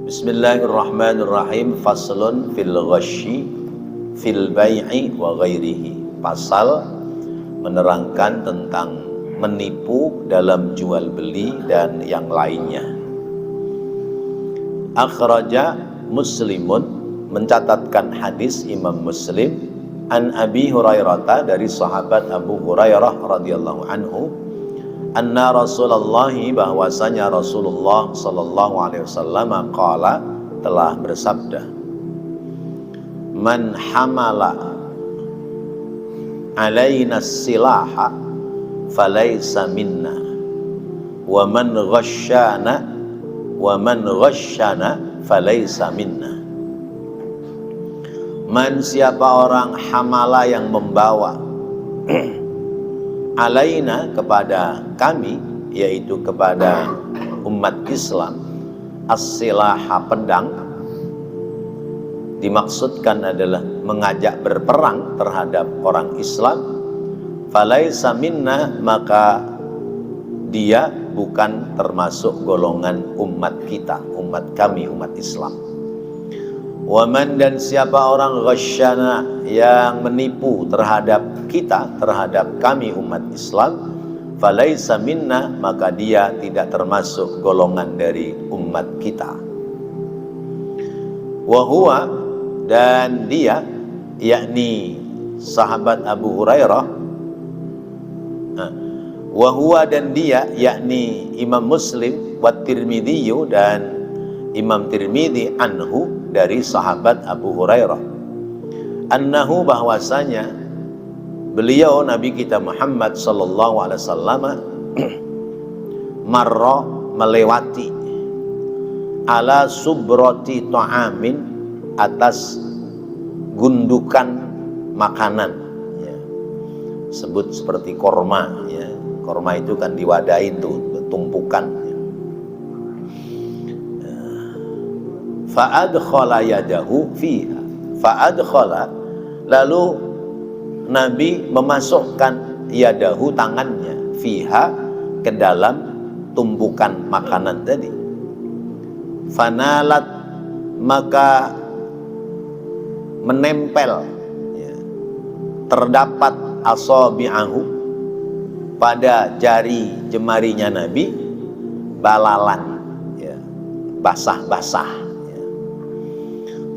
Bismillahirrahmanirrahim. Faslun fil ghasyi fil bai'i wa ghairihi. Pasal menerangkan tentang menipu dalam jual beli dan yang lainnya. Akhraja Muslimun, mencatatkan hadis Imam Muslim, an Abi Hurairah, dari sahabat Abu Hurairah radhiyallahu anhu, anna Rasulullah, bahwasanya Rasulullah sallallahu alaihi wasallam qala, telah bersabda, man hamala alaina silaha falaysa minna wa man ghasyana falaysa minna. Man, siapa orang, hamala, yang membawa, alaina, kepada kami, yaitu kepada umat Islam, as-silaha, pedang, dimaksudkan adalah mengajak berperang terhadap orang Islam, falaysa minna, maka dia bukan termasuk golongan umat kita, umat kami, umat Islam. Waman, dan siapa orang, ghasyana, yang menipu terhadap kita, terhadap kami umat Islam, falaysa minna, maka dia tidak termasuk golongan dari umat kita. Wahuwa, dan dia, yakni sahabat Abu Hurairah, wahuwa, dan dia, yakni Imam Muslim, wa Tirmidzi, dan Imam Tirmidzi, anhu, dari sahabat Abu Hurairah, annahu, bahwasanya beliau Nabi kita Muhammad sallallahu alaihi wasallam marra, melewati, ala subrati ta'amin, atas gundukan makanan, ya. Sebut seperti korma, ya. Korma itu kan diwadahin tuh, tumpukan. Fa'adkhala yadahu fiha, fa'adkhala, lalu Nabi memasukkan yadahu, tangannya, fiha, ke dalam tumpukan makanan tadi. Fanalat, maka menempel, ya, terdapat asabi'ahu, pada jari jemarinya Nabi, balalan, ya, basah-basah.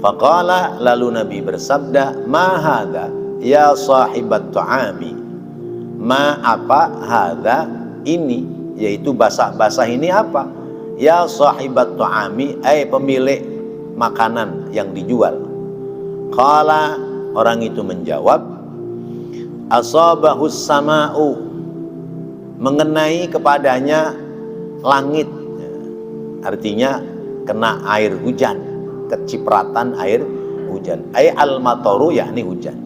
Faqala, lalu Nabi bersabda, ma hadha ya sahibat ta'ami, ma, apa, hadha, ini, yaitu basah-basah ini apa, ya sahibat ta'ami, pemilik makanan yang dijual. Qala, orang itu menjawab, asabahus sama'u, mengenai kepadanya langit, artinya kena air hujan, kecipratan air hujan, al-mataru, yakni hujan.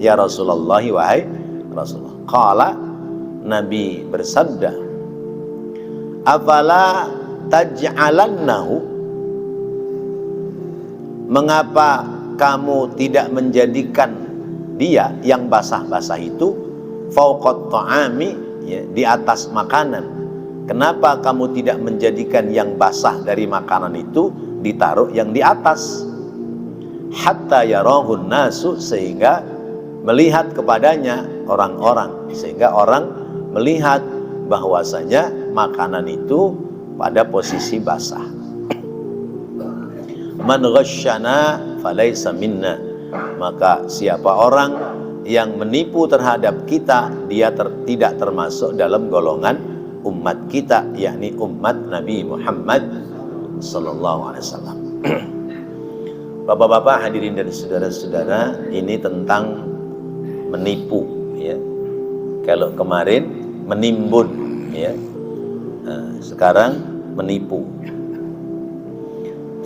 Ya Rasulullah, wahai Rasulullah. Qala, Nabi bersabda, afala taj'alannahu, mengapa kamu tidak menjadikan dia, yang basah-basah itu, fauqat ta'ami, ya, di atas makanan. Kenapa kamu tidak menjadikan yang basah dari makanan itu ditaruh yang di atas? Hatta yarahun nasu, sehingga melihat kepadanya orang-orang, sehingga orang melihat bahwasanya makanan itu pada posisi basah. Man ghasyana falaysa minna, maka siapa orang yang menipu terhadap kita, dia tidak termasuk dalam golongan umat kita, yakni umat Nabi Muhammad sallallahu alaihi wasallam. Bapak-bapak, hadirin dan saudara-saudara, ini tentang menipu, ya. Kalau kemarin menimbun, ya. Nah, sekarang menipu.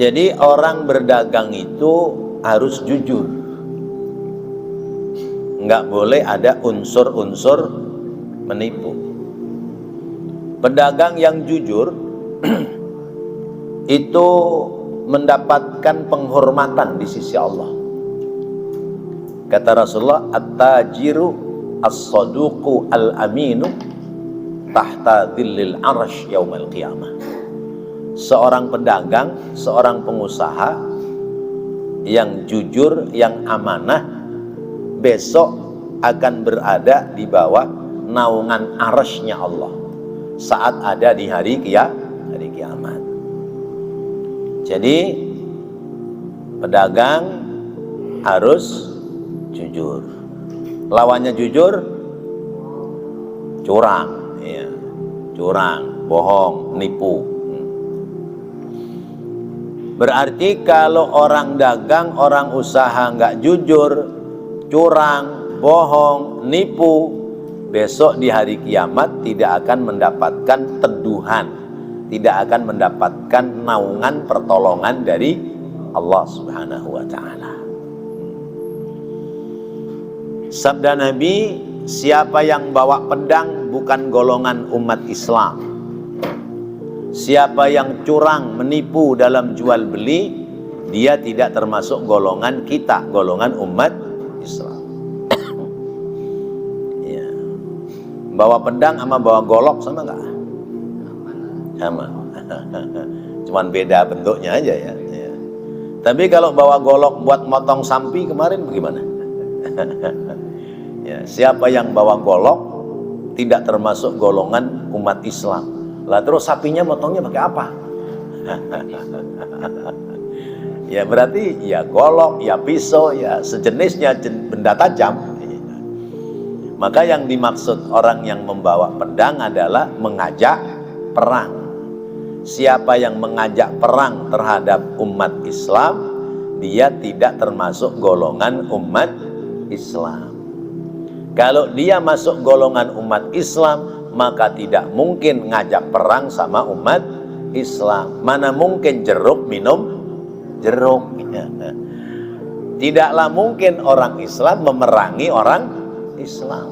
Jadi orang berdagang itu harus jujur. Enggak boleh ada unsur-unsur menipu. Pedagang yang jujur itu mendapatkan penghormatan di sisi Allah. Kata Rasulullah, at-tajiru as-saduqu al-aminu tahta dhillil arsh yaumal qiyamah. seorang pedagang, seorang pengusaha yang jujur, yang amanah, besok akan berada di bawah naungan arasy-Nya Allah saat ada di hari kiamat. Jadi pedagang harus jujur. Lawannya jujur, curang, ya. Curang, bohong, nipu. Berarti kalau orang dagang, orang usaha nggak jujur, curang, bohong, nipu, besok di hari kiamat tidak akan mendapatkan teduhan, tidak akan mendapatkan naungan pertolongan dari Allah Subhanahu wa Ta'ala. Sabda Nabi, siapa yang bawa pedang bukan golongan umat Islam. Siapa yang curang, menipu dalam jual beli, dia tidak termasuk golongan kita, golongan umat Islam. Ya. Bawa pedang sama bawa golok sama nggak? Sama. Cuman beda bentuknya aja ya. Ya. Tapi kalau bawa golok buat motong sapi kemarin bagaimana? Ya, siapa yang bawa golok tidak termasuk golongan umat Islam. Lah terus sapinya motongnya pakai apa? Ya berarti ya golok, ya pisau, ya sejenisnya benda tajam. Maka yang dimaksud orang yang membawa pedang adalah mengajak perang. Siapa yang mengajak perang terhadap umat Islam, dia tidak termasuk golongan umat Islam. Kalau dia masuk golongan umat Islam, maka tidak mungkin ngajak perang sama umat Islam. Mana mungkin jeruk minum jeruk. Tidaklah mungkin orang Islam memerangi orang Islam.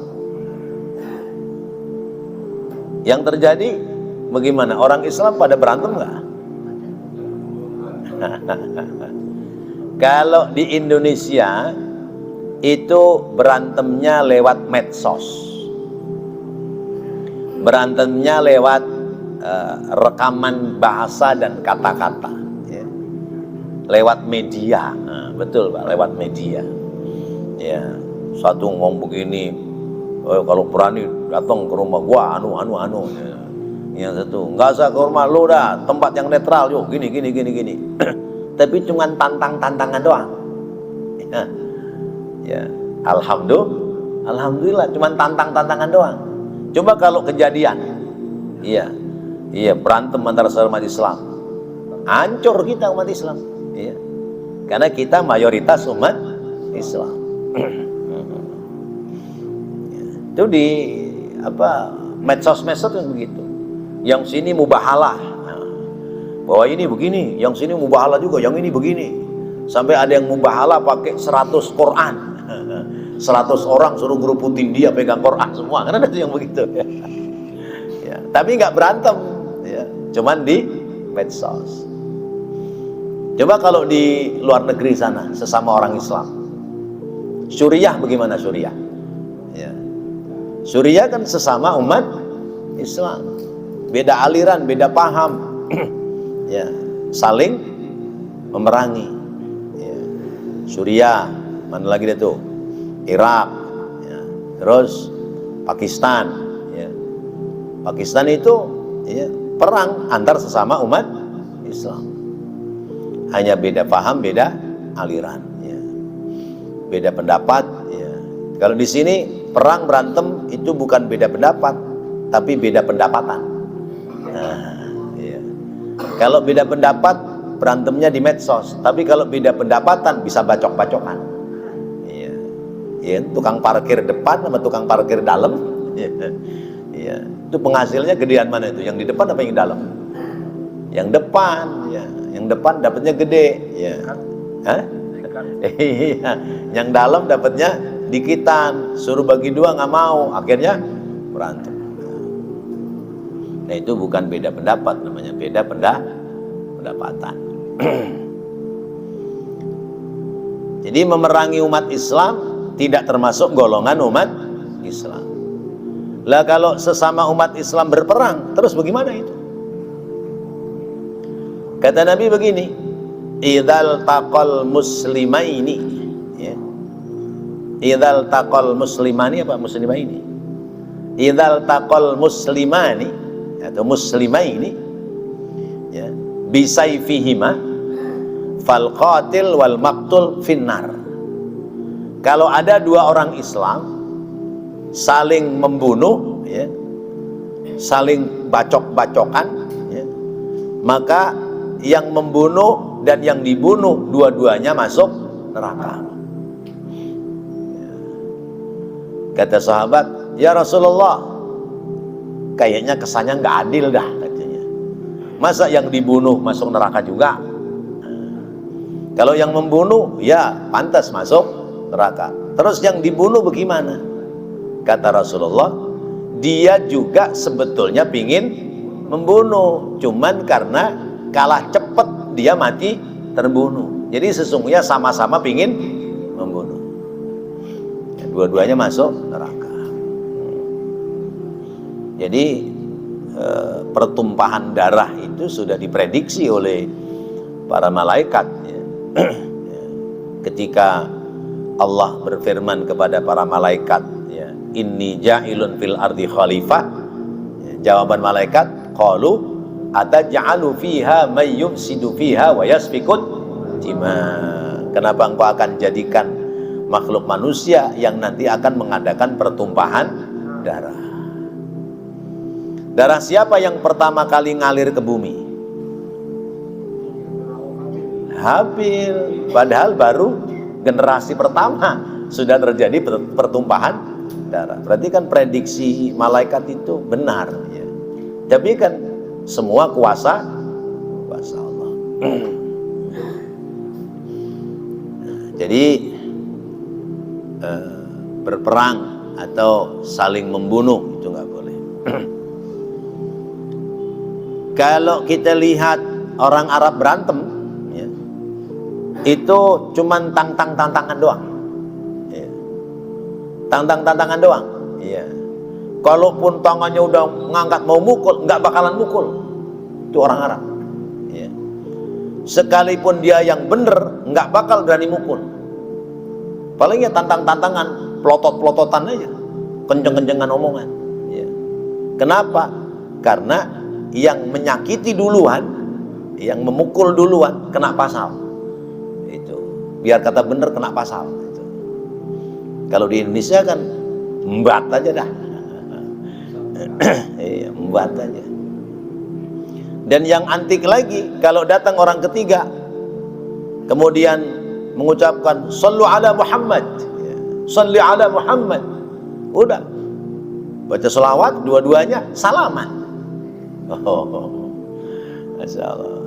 Yang terjadi bagaimana? Orang Islam pada berantem nggak? Kalau di Indonesia itu berantemnya lewat medsos. Berantemnya lewat rekaman bahasa dan kata-kata, ya. Lewat media. Nah, betul Pak, lewat media. Ya, satu ngomong begini, kalau berani datang ke rumah gua anu. Ya. Yang satu, nggak usah ke rumah lu dah, tempat yang netral yuk, gini. Tapi cuman tantangan doang. Ya, alhamdulillah cuman tantangan doang. Coba kalau kejadian, iya berantem antara umat Islam, hancur kita umat Islam, iya. Karena kita mayoritas umat Islam. Itu di medsos yang begitu. Yang sini mubahalah, bahwa ini begini, yang sini mubahalah juga, yang ini begini. Sampai ada yang mubahalah pakai 100 Quran. 100 orang suruh geruputin dia pegang Quran semua, kan ada tuh yang begitu. Ya, tapi nggak berantem, ya, cuman di medsos. Coba kalau di luar negeri sana, sesama orang Islam, Suriah bagaimana Suriah? Ya. Suriah kan sesama umat Islam, beda aliran, beda paham, ya, saling memerangi. Ya. Suriah, mana lagi deh tuh? Irak, ya. Terus Pakistan, ya. Pakistan itu ya, perang antar sesama umat Islam, hanya beda paham, beda aliran, ya. Beda pendapat, ya. Kalau di sini perang berantem itu bukan beda pendapat, tapi beda pendapatan. Nah, ya. Kalau beda pendapat berantemnya di medsos, tapi kalau beda pendapatan bisa bacok-bacokan. Ya, tukang parkir depan sama tukang parkir dalam, ya, itu penghasilnya gedean mana itu? Yang di depan apa yang di dalam? Yang depan, ya, yang depan dapatnya gede, ya. Hah? Iya, yang dalam dapatnya dikitan, suruh bagi dua nggak mau, akhirnya berantem. Nah itu bukan beda pendapat, namanya beda pendapatan. Jadi memerangi umat Islam tidak termasuk golongan umat Islam. Lah kalau sesama umat Islam berperang, terus bagaimana itu? Kata Nabi begini, idzal taqal muslimaini, ya. Idzal taqal muslimani apa muslimaini? Idzal taqal muslimani atau muslimaini, ya, bisayfihima fal qatil wal maqtul finnar. Kalau ada dua orang Islam saling membunuh, ya, saling bacok-bacokan, ya, maka yang membunuh dan yang dibunuh dua-duanya masuk neraka. Kata sahabat, ya Rasulullah, kayaknya kesannya nggak adil dah, katanya. Masa yang dibunuh masuk neraka juga? Kalau yang membunuh, ya pantas masuk neraka. Terus yang dibunuh bagaimana? Kata Rasulullah, dia juga sebetulnya pingin membunuh, cuman karena kalah cepat dia mati terbunuh. Jadi sesungguhnya sama-sama pingin membunuh. Ya, dua-duanya masuk neraka. Jadi pertumpahan darah itu sudah diprediksi oleh para malaikat, ya. Ketika Allah berfirman kepada para malaikat, ya, inni ja'ilun fil ardi khalifah, ya, jawaban malaikat, qalu ataj'alu fiha may yufsidu fiha wa yasfikut dima. Kenapa engkau akan jadikan makhluk manusia yang nanti akan mengadakan pertumpahan darah? Darah siapa yang pertama kali ngalir ke bumi? Habil. Padahal baru generasi pertama sudah terjadi pertumpahan darah. Berarti kan prediksi malaikat itu benar, ya. Tapi kan semua kuasa Allah. Jadi berperang atau saling membunuh itu nggak boleh. Kalau kita lihat orang Arab berantem, ya, itu cuman tantang-tantangan doang, ya. Tantang-tantangan doang, ya. Kalaupun tangannya udah ngangkat mau mukul, nggak bakalan mukul. Itu orang Arab, ya. Sekalipun dia yang bener, nggak bakal berani mukul. Palingnya tantang-tantangan, pelotot-pelototan aja, kenceng-kencengan omongan, ya. Kenapa? Karena yang menyakiti duluan, yang memukul duluan, kena pasal. Itu biar kata bener kena pasal. Itu. Kalau di Indonesia kan embat aja dah. Iya, embat aja. Dan yang antik lagi, kalau datang orang ketiga kemudian mengucapkan sallu ala Muhammad, salli ala Muhammad, udah baca selawat, dua-duanya salaman. Masya Allah.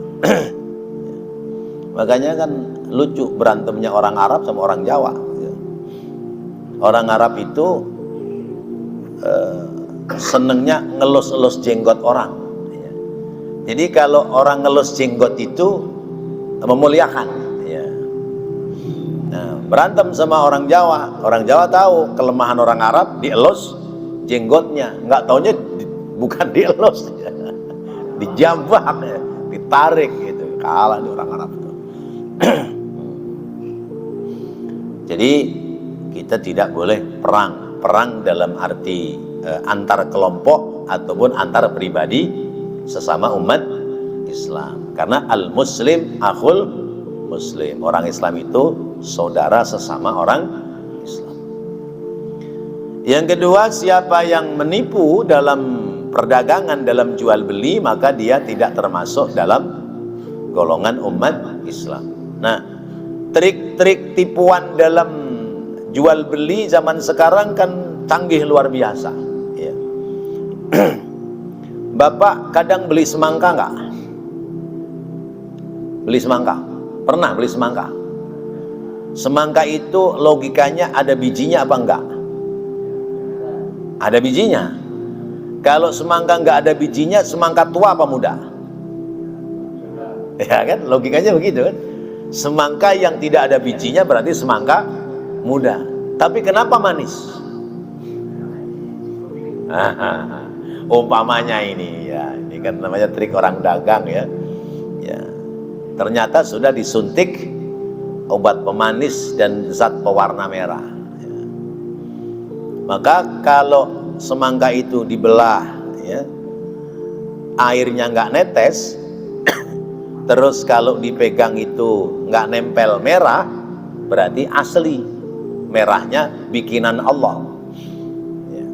Makanya kan lucu berantemnya orang Arab sama orang Jawa. Orang Arab itu senengnya ngelus-elus jenggot orang. Jadi kalau orang ngelus jenggot itu memuliakan, ya. Nah, berantem sama orang Jawa. Orang Jawa tahu kelemahan orang Arab, dielus jenggotnya. Nggak taunya bukan dielus, ya. Dijambak, ya. Ditarik gitu. Kalah di orang Arab itu. Jadi kita tidak boleh perang dalam arti antar kelompok ataupun antar pribadi sesama umat Islam. Karena al-muslim akhul muslim. Orang Islam itu saudara sesama orang Islam. Yang kedua, siapa yang menipu dalam perdagangan, dalam jual beli, maka dia tidak termasuk dalam golongan umat Islam. Nah, trik-trik tipuan dalam jual beli zaman sekarang kan canggih luar biasa, ya. Bapak kadang beli semangka nggak? Beli semangka? Pernah beli semangka? Semangka itu logikanya ada bijinya apa enggak? Ada bijinya. Kalau semangka nggak ada bijinya, semangka tua apa muda? Ya kan, logikanya begitu kan. Semangka yang tidak ada bijinya berarti semangka muda. Tapi kenapa manis? Umpamanya ini, ya, ini kan namanya trik orang dagang, ya. Ya, ternyata sudah disuntik obat pemanis dan zat pewarna merah. Maka kalau semangka itu dibelah, ya, airnya nggak netes, terus kalau dipegang itu nggak nempel merah, berarti asli, merahnya bikinan Allah. Ya.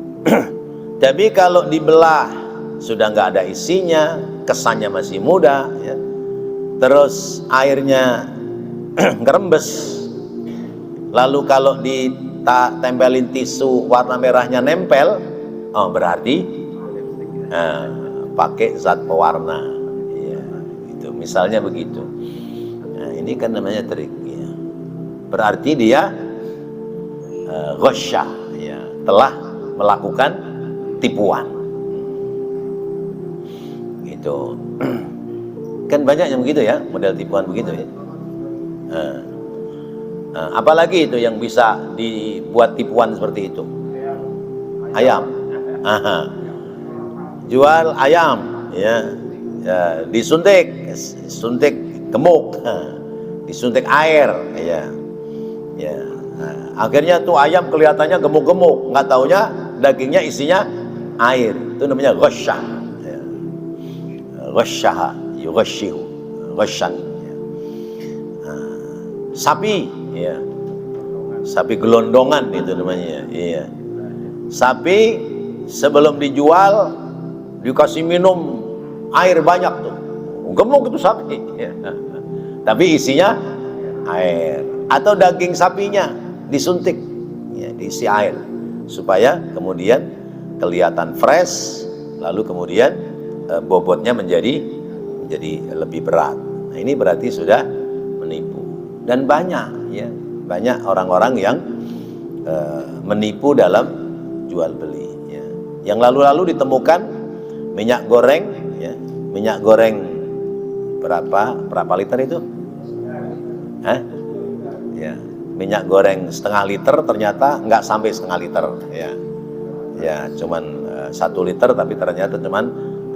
Tapi kalau dibelah sudah nggak ada isinya, kesannya masih muda, ya, terus airnya ngerembes, lalu kalau ditempelin tisu warna merahnya nempel, oh berarti pakai zat pewarna, ya, itu misalnya begitu. Nah, ini kan namanya trik, ya. Berarti dia ghasyah, ya, telah melakukan tipuan. Itu kan banyak yang begitu, ya, model tipuan begitu, ya. Apalagi itu yang bisa dibuat tipuan seperti itu? Ayam. Jual ayam, ya, disuntik gemuk, disuntik air, ya, ya. Akhirnya tuh ayam kelihatannya gemuk-gemuk, nggak taunya dagingnya isinya air. Itu namanya ghasyah, ya. Ghasyaha yughasyihu, ghasyan. Sapi, ya, sapi gelondongan itu namanya, iya. Sapi sebelum dijual dikasih minum air banyak tuh, gemuk itu sapi, ya. Tapi isinya air. Atau daging sapinya disuntik, ya, diisi air supaya kemudian kelihatan fresh, lalu kemudian bobotnya menjadi lebih berat. Nah, ini berarti sudah menipu. Dan banyak, ya, banyak orang-orang yang menipu dalam jual beli, ya. Yang lalu-lalu ditemukan minyak goreng, ya, minyak goreng berapa liter itu? Ya, minyak goreng setengah liter ternyata nggak sampai setengah liter, ya, ya, cuman 1 liter, tapi ternyata cuman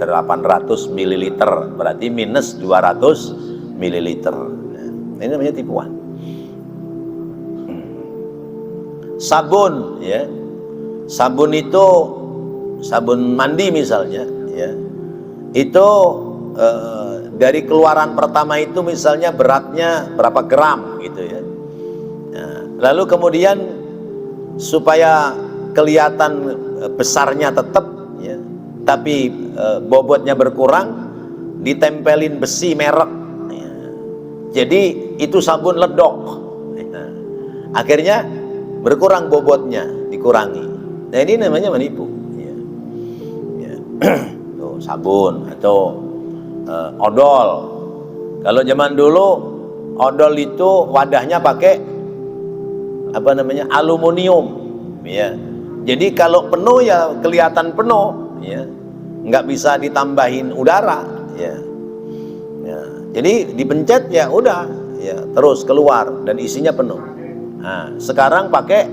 800 mililiter, berarti minus 200 mililiter. Ini namanya tipuan. Sabun, ya, sabun itu sabun mandi misalnya, ya, itu dari keluaran pertama itu misalnya beratnya berapa gram gitu, ya. Nah, lalu kemudian supaya kelihatan besarnya tetap, ya, tapi bobotnya berkurang, ditempelin besi merek. Jadi itu sabun ledok, nah, akhirnya berkurang bobotnya, dikurangi. Nah, ini namanya menipu, ya. Ya. Tuh, sabun atau odol. Kalau zaman dulu odol itu wadahnya pakai apa namanya, aluminium, ya. Jadi kalau penuh ya kelihatan penuh, ya, nggak bisa ditambahin udara, ya. Ya, jadi dipencet ya udah, ya, terus keluar dan isinya penuh. Nah, sekarang pakai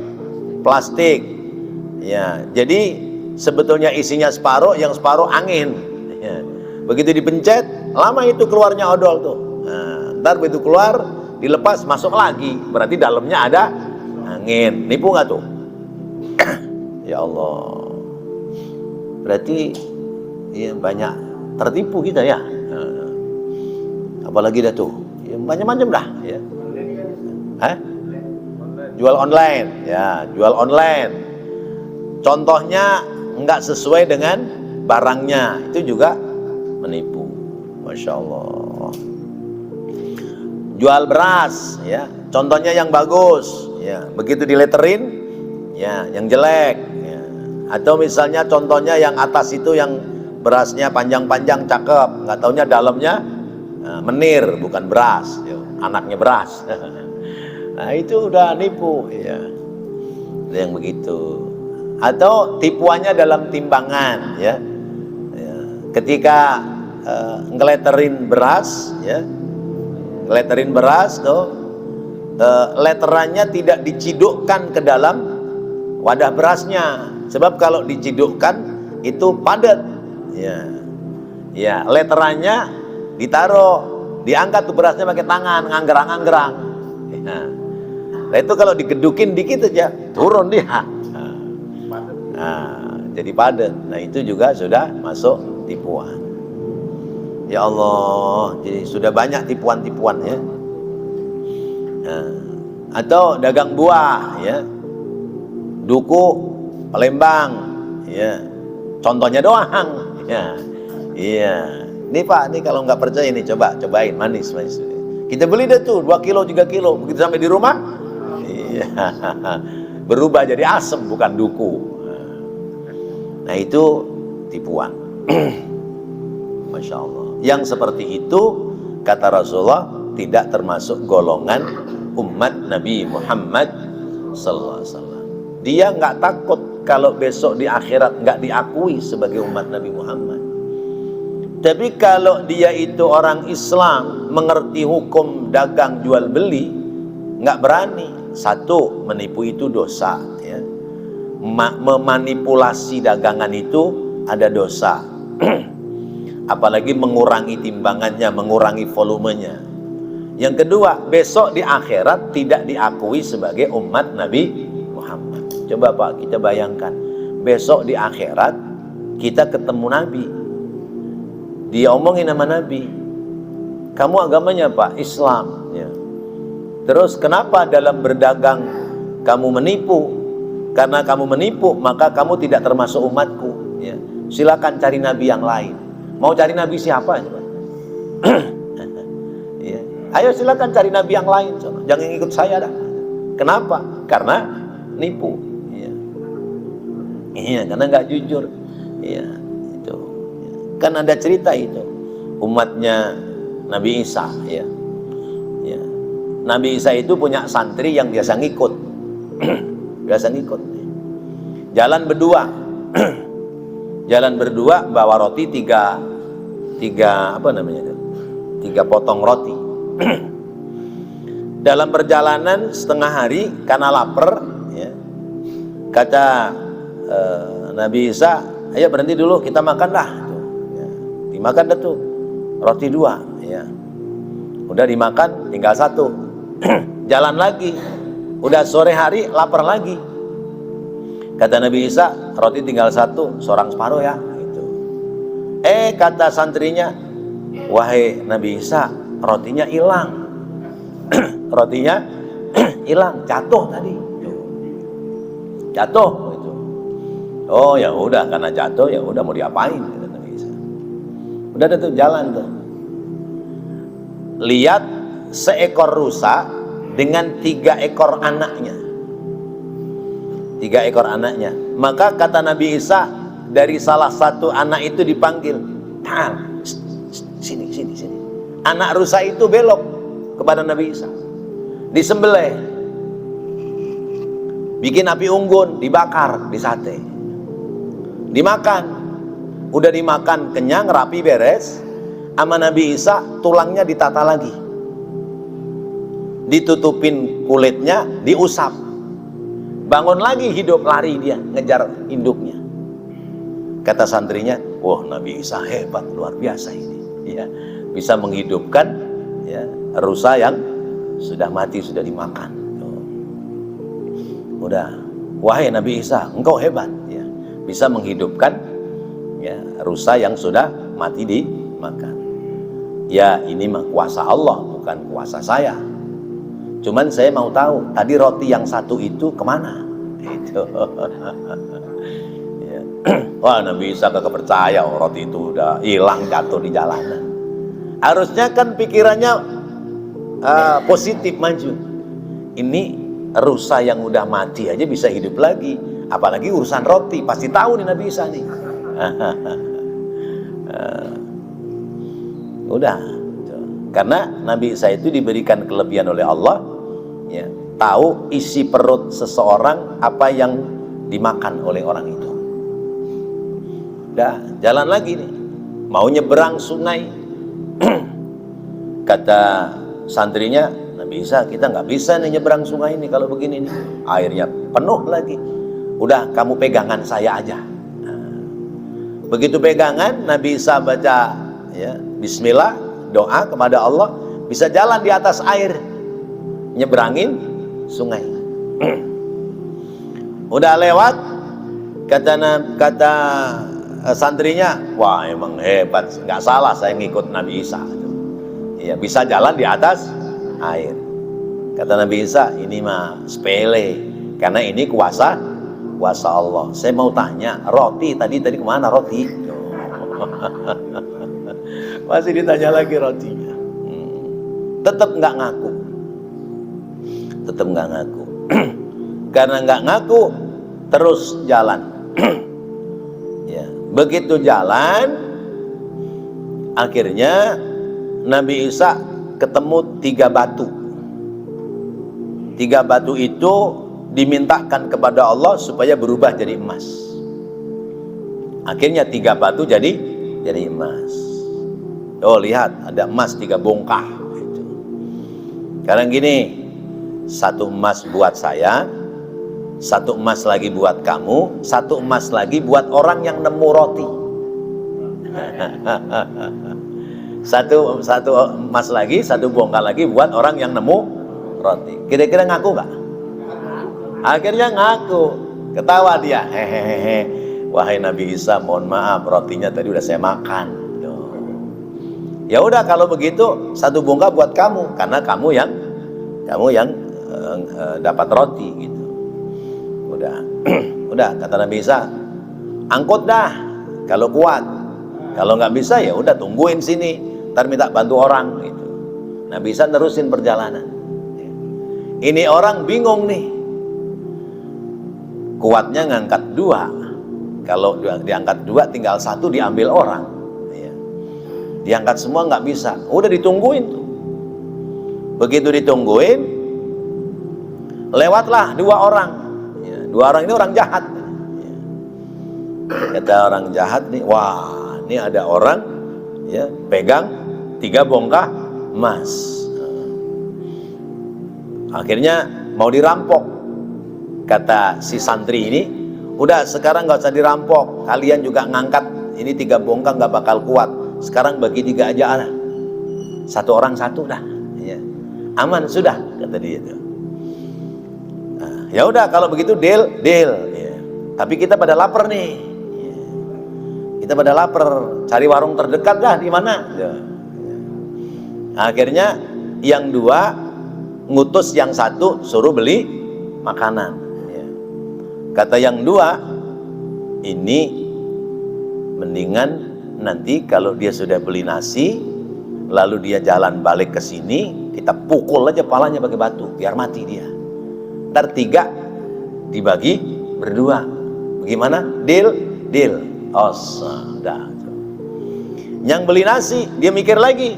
plastik, ya, jadi sebetulnya isinya separuh, yang separuh angin, ya. Begitu dipencet, lama itu keluarnya odol tuh. Nah, ntar begitu keluar, dilepas, masuk lagi, berarti dalamnya ada angin. Nipu nggak tuh? Ya Allah, berarti ya banyak tertipu kita, ya. Apalagi dah tuh, ya, macam-macam dah, ya. Jual online, ya, jual online. Contohnya nggak sesuai dengan barangnya, itu juga menipu. Masya Allah. Jual beras, ya, contohnya yang bagus, ya, begitu dileterin, ya, yang jelek, ya. Atau misalnya contohnya yang atas itu yang berasnya panjang-panjang cakep, nggak taunya dalamnya menir, bukan beras, ya, anaknya beras. Nah, itu udah nipu, ya. Yang begitu. Atau tipuannya dalam timbangan, ya. Ya. Ketika ngeleterin beras, ya, ngeleterin beras tuh, leterannya tidak dicidukkan ke dalam wadah berasnya, sebab kalau dicidukkan itu padat, ya. Ya, leterannya ditaruh diangkat tuh berasnya pakai tangan, nganggerang-nganggerang. Nah itu kalau digedukin dikit aja turun dia. Nah, jadi padat. Nah itu juga sudah masuk tipuan. Ya Allah, jadi sudah banyak tipuan-tipuan ya. Nah, atau dagang buah ya, duku Palembang ya, contohnya doang ya. Iya, ini Pak, ini kalau nggak percaya ini cobain manis. Kita beli deh tuh 2 kilo 3 kilo, begitu sampai di rumah iya, berubah jadi asem bukan duku. Nah itu tipuan. Masya Allah. Yang seperti itu kata Rasulullah tidak termasuk golongan umat Nabi Muhammad sallallahu alaihi wasallam. Dia nggak takut kalau besok di akhirat nggak diakui sebagai umat Nabi Muhammad. Tapi kalau dia itu orang Islam, mengerti hukum dagang jual beli, nggak berani. Satu, menipu itu dosa ya. Memanipulasi dagangan itu ada dosa. Apalagi mengurangi timbangannya, mengurangi volumenya. Yang kedua, besok di akhirat tidak diakui sebagai umat Nabi Muhammad. Coba Pak, kita bayangkan, besok di akhirat kita ketemu Nabi, dia omongin nama Nabi, kamu agamanya Pak? Islam ya. Terus kenapa dalam berdagang kamu menipu? Karena kamu menipu maka kamu tidak termasuk umatku ya. Silakan cari Nabi yang lain. Mau cari Nabi siapa? Ya. Ayo silakan cari Nabi yang lain, jangan ikut saya dah. Kenapa? Karena nipu ya. Iya, karena nggak jujur ya. Kan ada cerita itu umatnya Nabi Isa ya. Ya. Nabi Isa itu punya santri yang biasa ngikut. Biasa ngikut. Jalan berdua. Jalan berdua bawa roti tiga apa namanya itu? 3 potong roti. Dalam perjalanan setengah hari karena lapar ya. Kata Nabi Isa, ayo berhenti dulu kita makan dah. Dimakan dah tuh roti 2 ya. Udah dimakan tinggal 1. Jalan lagi, udah sore hari lapar lagi. Kata Nabi Isa, roti tinggal 1, seorang separuh ya gitu. Kata santrinya, wahai Nabi Isa, rotinya hilang. Rotinya hilang, jatuh tadi. Jatuh gitu. Oh ya udah, karena jatuh ya udah, mau diapain? Udah ada tuh jalan tuh. Lihat seekor rusa dengan 3 ekor anaknya. 3 ekor anaknya. Maka kata Nabi Isa, dari salah satu anak itu dipanggil, "Ta'al, sini. Anak rusa itu belok kepada Nabi Isa. Disembelih. Bikin api unggun, dibakar, disate. Dimakan. Udah dimakan kenyang, rapi, beres. Sama Nabi Isa tulangnya ditata lagi, ditutupin kulitnya, diusap. Bangun lagi hidup, lari dia ngejar induknya. Kata santrinya, wah Nabi Isa hebat, luar biasa ini ya, bisa menghidupkan ya, rusa yang sudah mati, sudah dimakan. Udah, wahai Nabi Isa, engkau hebat ya, bisa menghidupkan ya, rusa yang sudah mati dimakan. Ya ini mah kuasa Allah, bukan kuasa saya. Cuman saya mau tahu tadi roti yang 1 itu kemana? Itu. Ya. Wah Nabi Isa gak percaya roti itu udah hilang, jatuh di jalanan. Harusnya kan pikirannya positif, maju. Ini rusa yang udah mati aja bisa hidup lagi, apalagi urusan roti. Pasti tahu nih Nabi Isa nih. Udah, karena Nabi Isa itu diberikan kelebihan oleh Allah ya, tahu isi perut seseorang apa yang dimakan oleh orang itu. Udah, jalan lagi nih, mau nyeberang sungai. Kata santrinya, Nabi Isa, kita nggak bisa nih nyeberang sungai ini kalau begini nih, airnya penuh lagi. Udah, kamu pegangan saya aja. Begitu pegangan, Nabi Isa baca ya, Bismillah, doa kepada Allah, bisa jalan di atas air, nyebrangin sungai. Udah lewat, kata santrinya, wah emang hebat, nggak salah saya ngikut Nabi Isa. Ya, bisa jalan di atas air. Kata Nabi Isa, ini mah sepele, karena ini kuasa Allah. Saya mau tanya, roti tadi kemana roti? Masih ditanya lagi rotinya. Tetap nggak ngaku. Karena nggak ngaku, terus jalan. Ya, begitu jalan, akhirnya Nabi Isa ketemu 3 batu. 3 batu itu dimintakan kepada Allah supaya berubah jadi emas. Akhirnya 3 batu jadi emas. Oh lihat, ada emas 3 bongkah. Sekarang gini, 1 emas buat saya, 1 emas lagi buat kamu, 1 emas lagi buat orang yang nemu roti. Satu emas lagi, 1 bongkah lagi buat orang yang nemu roti. Kira-kira ngaku nggak? Akhirnya ngaku, ketawa dia. Hehehe. Wahai Nabi Isa, mohon maaf, rotinya tadi udah saya makan. Ya udah kalau begitu 1 bongkah buat kamu, karena kamu yang dapat roti gitu. Udah kata Nabi Isa, angkut dah kalau kuat. Kalau nggak bisa ya udah tungguin sini, ntar minta bantu orang gitu. Nabi Isa nerusin perjalanan. Ini orang bingung nih, kuatnya ngangkat 2. Kalau diangkat 2 tinggal 1 diambil orang. Diangkat semua nggak bisa, udah ditungguin tuh. Begitu ditungguin, lewatlah 2 orang. 2 orang ini orang jahat. Kata orang jahat nih, wah ini ada orang ya pegang 3 bongkah emas. Akhirnya mau dirampok. Kata si santri ini, udah sekarang nggak usah dirampok, kalian juga ngangkat ini 3 bongkah nggak bakal kuat. Sekarang bagi 3 aja lah, 1 orang 1 dah, ya. Aman sudah, kata dia itu. Nah, ya udah kalau begitu deal. Ya. Tapi kita pada lapar nih, ya. Kita pada lapar, cari warung terdekat dah di mana. Ya. Akhirnya yang 2 ngutus yang 1 suruh beli makanan. Ya. Kata yang 2, ini mendingan nanti kalau dia sudah beli nasi, lalu dia jalan balik ke sini, kita pukul aja palanya pakai batu, biar mati dia. Ntar 3 dibagi berdua. Bagaimana? Deal. Oh, sudah. Yang beli nasi, dia mikir lagi.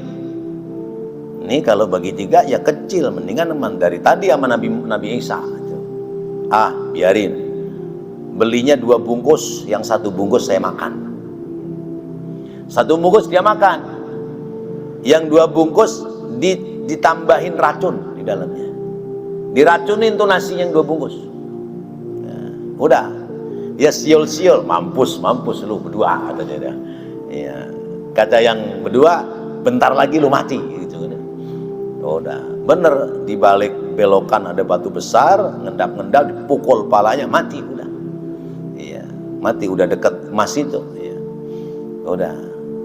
Ini kalau bagi 3 ya kecil, mendingan teman dari tadi sama Nabi Isa. Biarin. Belinya 2 bungkus, yang 1 bungkus saya makan. 1 bungkus dia makan, yang 2 bungkus ditambahin racun di dalamnya, diracunin tuh nasi yang 2 bungkus. Nah, udah dia siul-siul, mampus lu berdua, kata dia. Ya, kata yang berdua, bentar lagi lu mati gitu. Udah bener, dibalik belokan ada batu besar, ngendap-ngendap, dipukul palanya, mati udah. Iya, mati udah deket emas itu. Ya. Udah.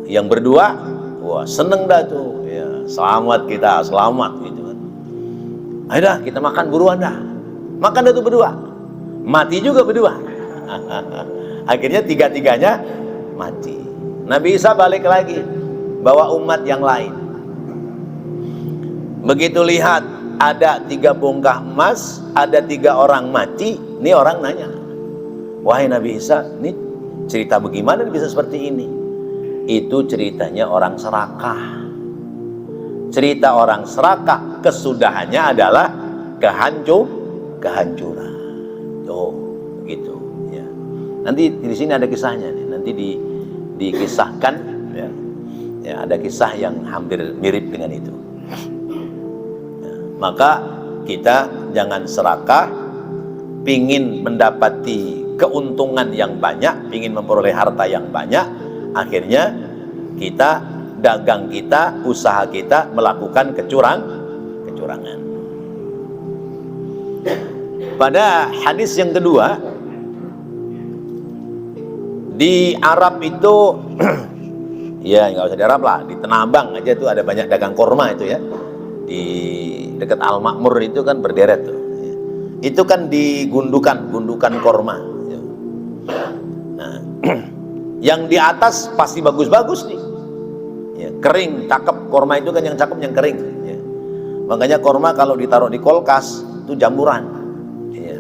Yang berdua, wah seneng dah tuh, ya, selamat gitu kan. Ayo dah kita makan buruan dah. Makan dah tuh berdua, mati juga berdua. Akhirnya 3-3-nya mati. Nabi Isa balik lagi, bawa umat yang lain. Begitu lihat ada 3 bongkah emas, ada 3 orang mati. Ini orang nanya, wahai Nabi Isa, ini cerita bagaimana bisa seperti ini? Itu ceritanya orang serakah. Cerita orang serakah, kesudahannya adalah kehancuran. Tuh, gitu ya. Nanti di sini ada kisahnya nih. Nanti dikisahkan ya. Ya, ada kisah yang hampir mirip dengan itu. Ya, maka kita jangan serakah, pingin mendapati keuntungan yang banyak, pingin memperoleh harta yang banyak. Akhirnya kita dagang kita, usaha kita melakukan kecurangan. Pada hadis yang kedua, di Arab itu ya nggak usah di Arab lah, di Tanah Abang aja tuh ada banyak dagang korma itu ya. Di dekat Al-Makmur itu kan berderet tuh. Itu kan gundukan korma. Nah, yang di atas pasti bagus-bagus nih. Ya, kering, cakep. Korma itu kan yang cakep yang kering. Ya. Makanya korma kalau ditaruh di kulkas itu jamuran. Ya.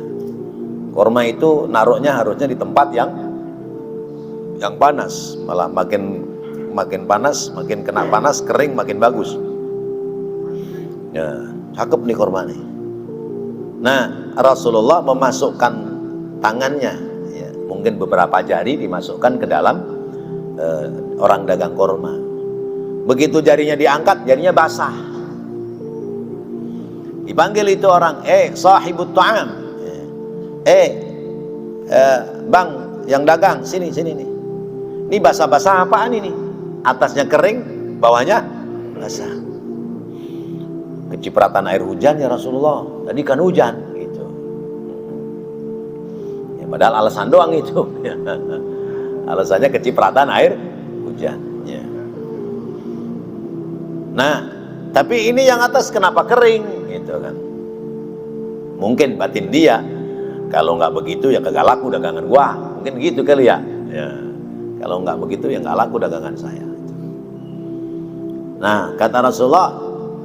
Korma itu naruhnya harusnya di tempat yang panas. Malah makin panas, makin kena panas, kering makin bagus. Ya, cakep nih korma nih. Nah, Rasulullah memasukkan tangannya, ya, mungkin beberapa jari dimasukkan ke dalam orang dagang korma. Begitu jarinya diangkat, jarinya basah. Dipanggil itu orang, sahibut ta'am, bang yang dagang, sini nih. Ini basah-basah apaan ini? Atasnya kering, bawahnya basah. Kecipratan air hujan ya Rasulullah, tadi kan hujan gitu. Ya, padahal alasan doang itu. Alasannya kecipratan air hujan. Ya. Nah, tapi ini yang atas kenapa kering gitu kan? Mungkin batin dia, kalau nggak begitu ya kagak laku dagangan gua. Mungkin gitu kali ya. Ya. Kalau nggak begitu ya nggak laku dagangan saya. Nah, kata Rasulullah,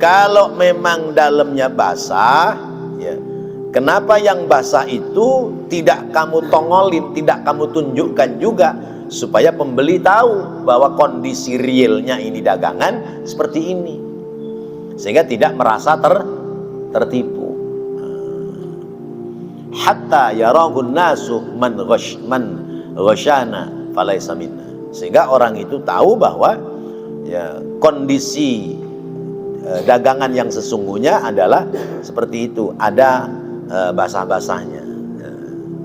kalau memang dalamnya basah, ya, kenapa yang basah itu tidak kamu tongolin, tidak kamu tunjukkan juga, supaya pembeli tahu bahwa kondisi realnya ini dagangan seperti ini, sehingga tidak merasa tertipu. Hatta yaragun nasu man ghashana falaysa minna, sehingga orang itu tahu bahwa ya kondisi dagangan yang sesungguhnya adalah seperti itu, ada basah-basahnya.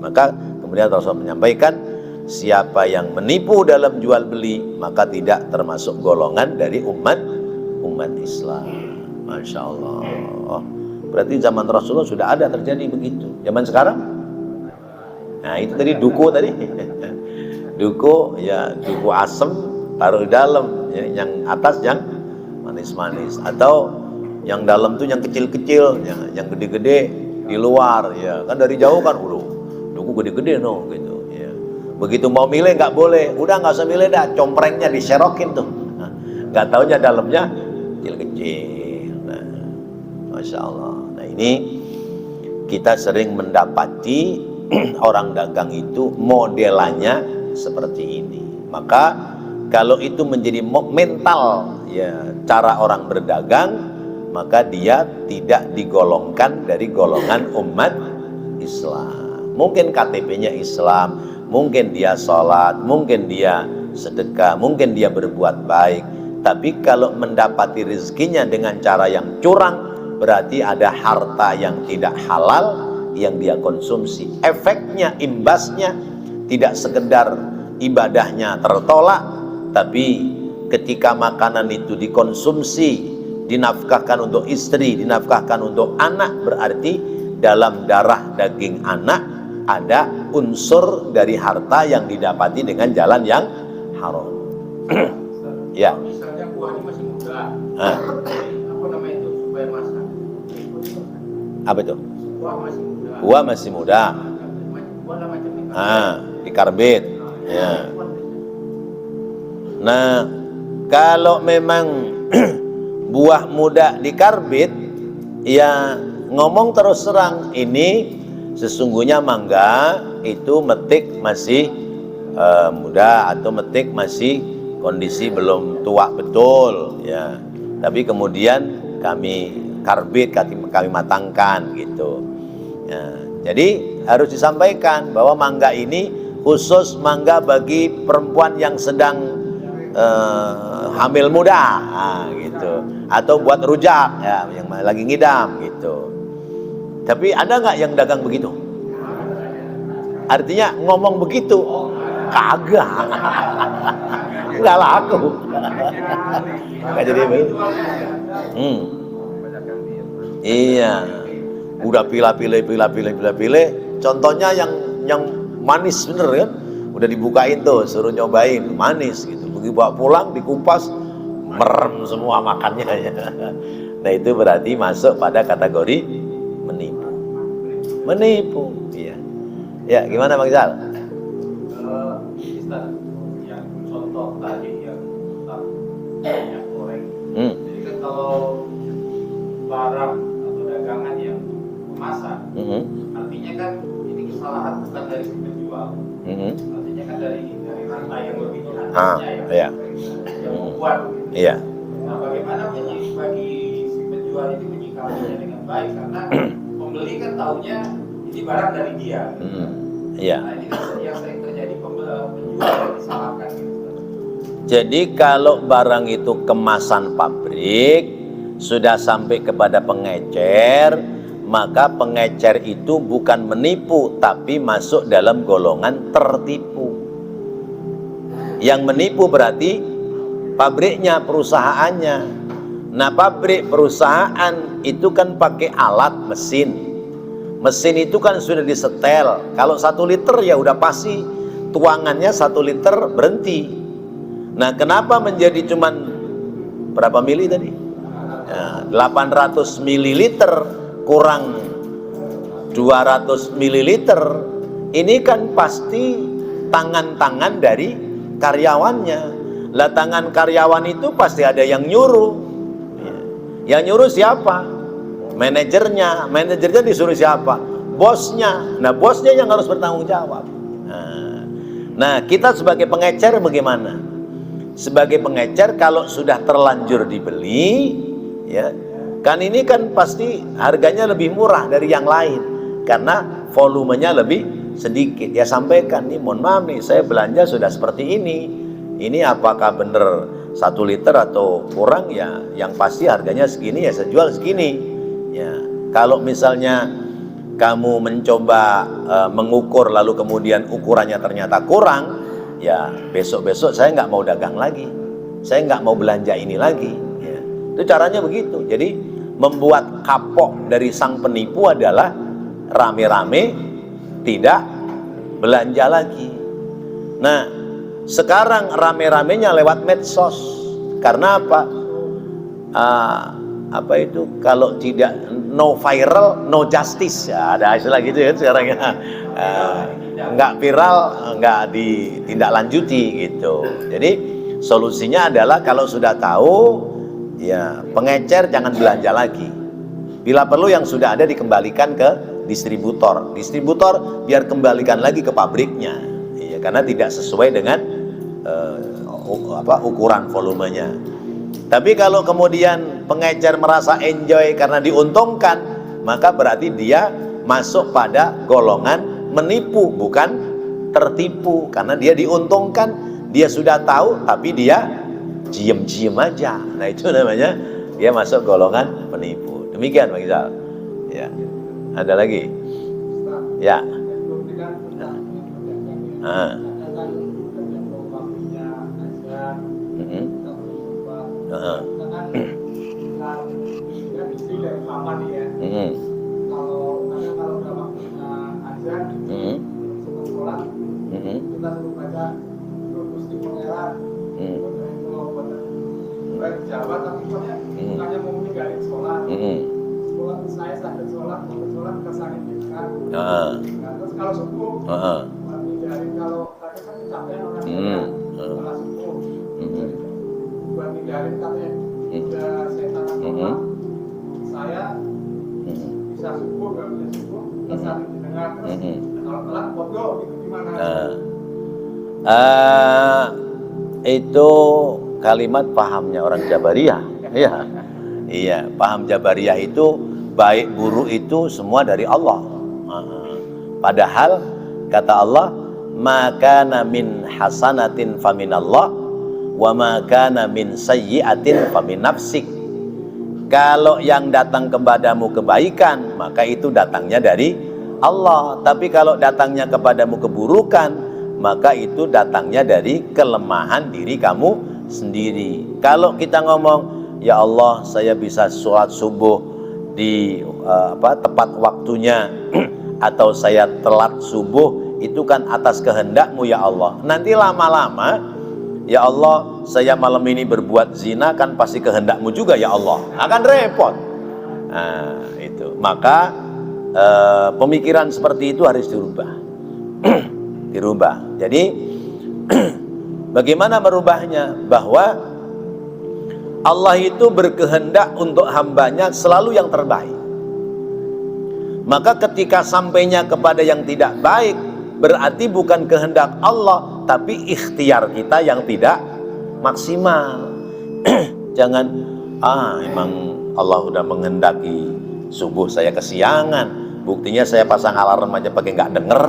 Maka kemudian Rasulullah menyampaikan, siapa yang menipu dalam jual beli maka tidak termasuk golongan dari umat Islam. Masya Allah. Berarti zaman Rasulullah sudah ada terjadi begitu. Zaman sekarang, nah itu tadi duku tadi. Duku ya, duku asem taruh di dalam, ya, yang atas yang manis-manis, atau yang dalam tuh yang kecil-kecil, yang gede-gede di luar, ya kan dari jauh kan, duku gede-gede no gitu, ya. Begitu mau milih nggak boleh, udah nggak usah milih dah, comprengnya diserokin tuh, nggak taunya dalamnya kecil-kecil. Nah, Masya Allah. Nah ini kita sering mendapati orang dagang itu modelannya seperti ini. Maka kalau itu menjadi mental ya cara orang berdagang, maka dia tidak digolongkan dari golongan umat Islam. Mungkin KTP-nya Islam, mungkin dia sholat, mungkin dia sedekah, mungkin dia berbuat baik, tapi kalau mendapati rezekinya dengan cara yang curang, berarti ada harta yang tidak halal yang dia konsumsi. Efeknya, imbasnya tidak sekedar ibadahnya tertolak, tapi ketika makanan itu dikonsumsi, dinafkahkan untuk istri, dinafkahkan untuk anak, berarti dalam darah daging anak ada unsur dari harta yang didapati dengan jalan yang haram. Ya. Misalnya buahnya masih muda, apa namanya itu supaya masak? Apa itu? Buah masih muda. Buah masih muda. Buah macam ini. Dikarbit. Ya. Nah, kalau memang buah muda dikarbit, ya ngomong terus terang, ini sesungguhnya mangga itu metik masih muda, atau metik masih kondisi belum tua betul, ya. Tapi kemudian kami karbit, kami matangkan gitu. Ya, jadi harus disampaikan bahwa mangga ini khusus mangga bagi perempuan yang sedang hamil muda, gitu, atau buat rujak ya, yang lagi ngidam gitu. Tapi ada nggak yang dagang begitu? Artinya ngomong begitu, Kagak. Nggak laku. Nggak jadi Iya. Udah pilih. Contohnya yang manis bener kan? Udah dibukain tuh, suruh nyobain, manis gitu. Begitu bawa pulang dikupas, merem semua makannya ya. Nah itu berarti masuk pada kategori menipu. Iya. Ya gimana Bang Zal? Ustaz, yang contoh tadi yang tentang minyak goreng. Jadi kan kalau barang atau dagangan yang kemasan, artinya kan ini kesalahan bukan dari si penjual, artinya kan dari rantai yang lebih atasnya yang membuat. Iya. Nah, bagaimana bagi si penjual ini menyikapinya dengan baik karena pembeli kan taunya ini barang dari dia. Iya. Nah, ini kan yang sering terjadi penjual yang disalahkan gitu. Jadi kalau barang itu kemasan pabrik sudah sampai kepada pengecer, maka pengecer itu bukan menipu tapi masuk dalam golongan tertipu. Yang menipu berarti pabriknya, perusahaannya. Nah pabrik perusahaan itu kan pakai alat mesin. Mesin itu kan sudah disetel. Kalau 1 liter ya udah pasti tuangannya 1 liter berhenti. Nah kenapa menjadi cuman berapa mili tadi? Ya, 800 mililiter kurang 200 mililiter. Ini kan pasti tangan-tangan dari karyawannya. Lah tangan karyawan itu pasti ada yang nyuruh. Yang nyuruh siapa? Manajernya disuruh siapa? Bosnya. Nah bosnya yang harus bertanggung jawab. Nah kita sebagai pengecer bagaimana? Sebagai pengecer kalau sudah terlanjur dibeli, ya kan ini kan pasti harganya lebih murah dari yang lain karena volumenya lebih sedikit. Ya sampaikan nih, mohon maaf nih saya belanja sudah seperti ini apakah bener 1 liter atau kurang? Ya yang pasti harganya segini ya saya jual segini. Ya kalau misalnya kamu mencoba mengukur lalu kemudian ukurannya ternyata kurang, ya besok-besok saya nggak mau dagang lagi, saya nggak mau belanja ini lagi. Ya, itu caranya begitu. Jadi membuat kapok dari sang penipu adalah rame-rame tidak belanja lagi. Nah sekarang rame-ramenya lewat medsos. Karena apa? Apa itu? Kalau tidak no viral, no justice. Ya, ada istilah gitu ya sekarang ya. Nggak viral, nggak ditindaklanjuti gitu. Jadi solusinya adalah kalau sudah tahu, ya pengecer jangan belanja lagi. Bila perlu yang sudah ada dikembalikan ke distributor. Distributor biar kembalikan lagi ke pabriknya. Ya, karena tidak sesuai dengan ukuran volumenya. Tapi kalau kemudian pengecer merasa enjoy karena diuntungkan, maka berarti dia masuk pada golongan menipu, bukan tertipu. Karena dia diuntungkan, dia sudah tahu, tapi dia diem-diem aja. Nah itu namanya dia masuk golongan penipu. Demikian Bang Izal. Ya. Ada lagi? Ya. Kalau udah waktunya azan, sebelum sholat, kita suruh baca Gusti Pangeran, baik Jawa tapi bukannya mau meninggalin sholat. Saya sampai sholat kesana kita. Terus kalau subuh, meninggalin kalau kakek kan capek orang sholat subuh. Buat ninggalin katanya udah setan apa? Saya bisa subuh, nggak bisa subuh, kesana didengar terus. Kalau telat foto gitu gimana? Itu kalimat pahamnya orang Jabariyah. Iya. Iya, paham Jabariyah itu baik buruk itu semua dari Allah. Padahal kata Allah, "Maka min hasanatin faminallah wa maka min sayyi'atin famin nafsik." Kalau yang datang kepadamu kebaikan, maka itu datangnya dari Allah. Tapi kalau datangnya kepadamu keburukan, maka itu datangnya dari kelemahan diri kamu sendiri. Kalau kita ngomong, ya Allah saya bisa sholat subuh di tepat waktunya atau saya telat subuh, itu kan atas kehendak-Mu ya Allah. Nanti lama-lama, ya Allah saya malam ini berbuat zina, kan pasti kehendak-Mu juga ya Allah, akan repot. Nah itu, maka pemikiran seperti itu harus dirubah. Dirubah. Jadi bagaimana merubahnya? Bahwa Allah itu berkehendak untuk hambanya selalu yang terbaik. Maka ketika sampainya kepada yang tidak baik, berarti bukan kehendak Allah, tapi ikhtiar kita yang tidak maksimal. Jangan, emang Allah udah menghendaki subuh saya kesiangan, buktinya saya pasang alarm aja pakai nggak denger.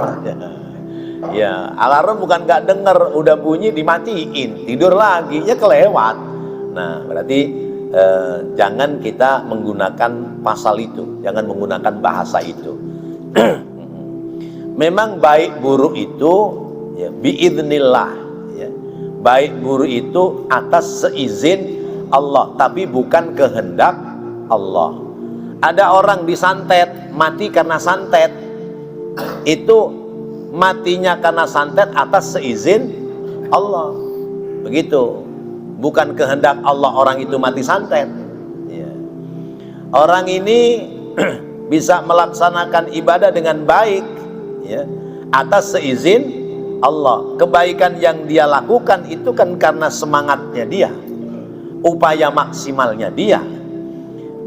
Ya, alarm bukan nggak denger, udah bunyi dimatiin, tidur lagi, ya kelewat. Nah, berarti jangan kita menggunakan pasal itu, jangan menggunakan bahasa itu. Memang baik buruk itu ya, biidznillah ya. Baik buruk itu atas seizin Allah, tapi bukan kehendak Allah. Ada orang disantet, mati karena santet, itu matinya karena santet atas seizin Allah. Begitu, bukan kehendak Allah orang itu mati santet ya. Orang ini bisa melaksanakan ibadah dengan baik ya, atas seizin Allah. Kebaikan yang dia lakukan itu kan karena semangatnya dia, upaya maksimalnya dia.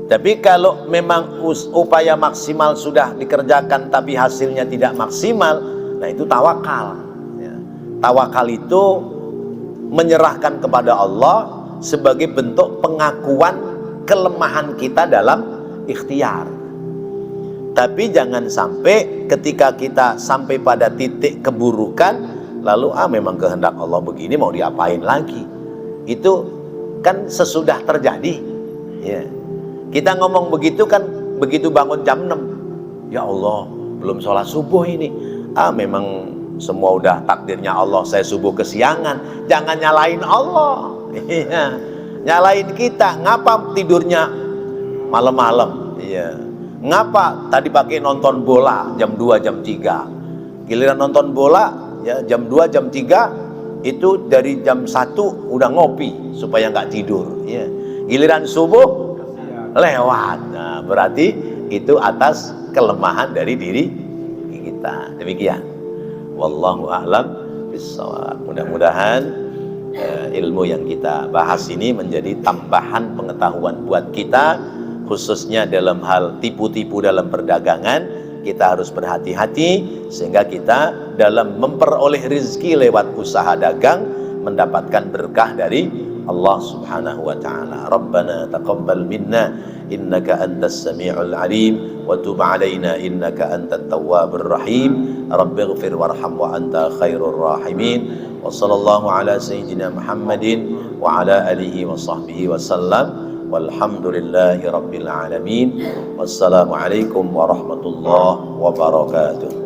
Tapi kalau memang upaya maksimal sudah dikerjakan tapi hasilnya tidak maksimal, nah itu tawakal ya. Tawakal itu menyerahkan kepada Allah sebagai bentuk pengakuan kelemahan kita dalam ikhtiar. Tapi jangan sampai ketika kita sampai pada titik keburukan, lalu memang kehendak Allah begini, mau diapain lagi. Itu kan sesudah terjadi ya. Kita ngomong begitu kan begitu bangun jam 6, ya Allah belum sholat subuh ini, memang semua udah takdirnya Allah, saya subuh kesiangan. Jangan nyalain Allah ya. Nyalain kita, ngapa tidurnya malam-malam ya. Ngapa tadi pakai nonton bola jam 2 jam 3, giliran nonton bola ya jam 2 jam 3, itu dari jam 1 udah ngopi supaya nggak tidur ya. Giliran subuh lewat. Nah, berarti itu atas kelemahan dari diri kita. Demikian. Wallahu a'lam bishawab. Mudah-mudahan ilmu yang kita bahas ini menjadi tambahan pengetahuan buat kita, khususnya dalam hal tipu-tipu dalam perdagangan. Kita harus berhati-hati sehingga kita dalam memperoleh rezeki lewat usaha dagang mendapatkan berkah dari Allah subhanahu wa ta'ala. Rabbana taqabbal minna innaka antas sami'ul alim wa tub alaina innaka antat tawwabur rahim. Rabbighfir warham wa anta khairur rahimin. Wa sallallahu ala sayyidina Muhammadin wa ala alihi wa sahbihi wa sallam. Walhamdulillahi rabbil alamin. Wassalamu alaikum warahmatullahi wabarakatuh.